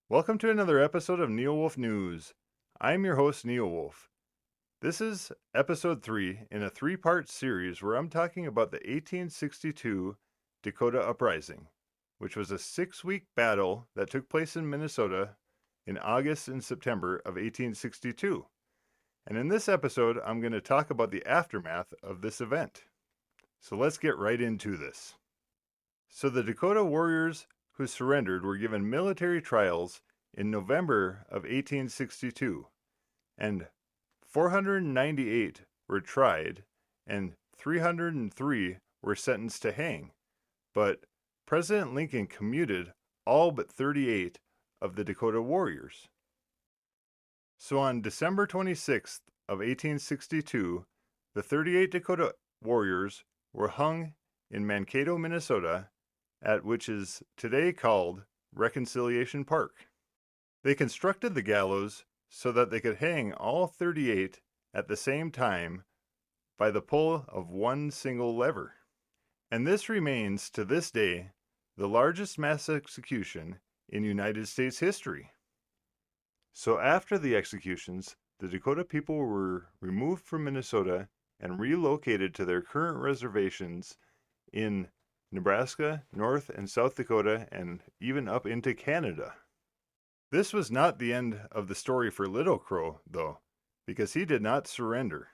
Welcome to another episode of Neowolf News. I'm your host, Neowolf. This is episode 3 in a 3-part series where I'm talking about the 1862 Dakota Uprising, which was a 6-week battle that took place in Minnesota in August and September of 1862. And in this episode, I'm going to talk about the aftermath of this event. So let's get right into this. So the Dakota warriors who surrendered were given military trials in November of 1862, and 498 were tried, and 303 were sentenced to hang. But President Lincoln commuted all but 38 of the Dakota warriors. So on December 26th of 1862, the 38 Dakota warriors were hung in Mankato, Minnesota, at which is today called Reconciliation Park. They constructed the gallows so that they could hang all 38 at the same time by the pull of one single lever. And this remains to this day the largest mass execution in United States history. So after the executions, the Dakota people were removed from Minnesota and relocated to their current reservations in Nebraska, North and South Dakota, and even up into Canada. This was not the end of the story for Little Crow, though, because he did not surrender.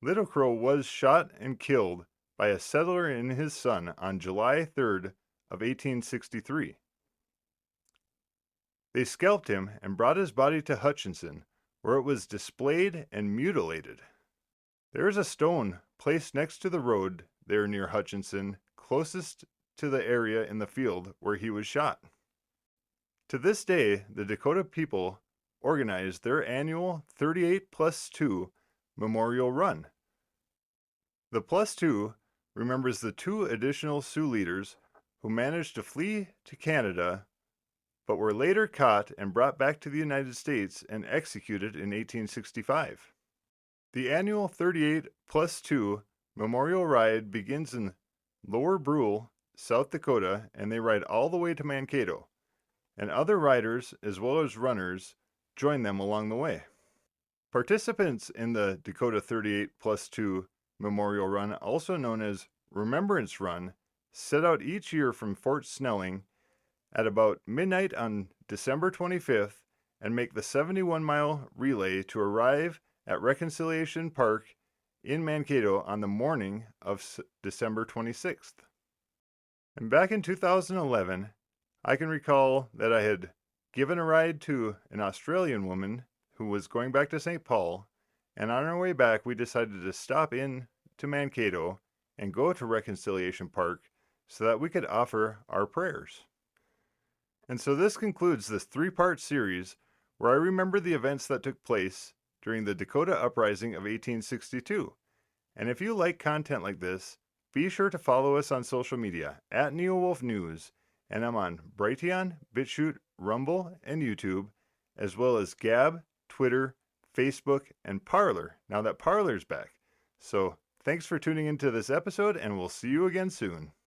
Little Crow was shot and killed by a settler and his son on July 3rd of 1863. They scalped him and brought his body to Hutchinson, where it was displayed and mutilated. There is a stone placed next to the road there near Hutchinson, closest to the area in the field where he was shot. To this day, the Dakota people organized their annual 38+2 Memorial Run. The +2 remembers the 2 additional Sioux leaders who managed to flee to Canada but were later caught and brought back to the United States and executed in 1865. The annual 38+2 Memorial Ride begins in Lower Brule, South Dakota, and they ride all the way to Mankato, and other riders as well as runners join them along the way. Participants in the Dakota 38+2 Memorial Run, also known as Remembrance Run, set out each year from Fort Snelling at about midnight on December 25th and make the 71-mile relay to arrive at Reconciliation Park in Mankato on the morning of December 26th. And back in 2011, I can recall that I had given a ride to an Australian woman who was going back to St. Paul, and on our way back we decided to stop in to Mankato and go to Reconciliation Park so that we could offer our prayers. And so this concludes this 3-part series where I remember the events that took place during the Dakota Uprising of 1862. And if you like content like this, be sure to follow us on social media at Neowolf News, and I'm on Brighteon, BitChute, Rumble, and YouTube, as well as Gab, Twitter, Facebook, and Parler, now that Parler's back. So thanks for tuning into this episode, and we'll see you again soon.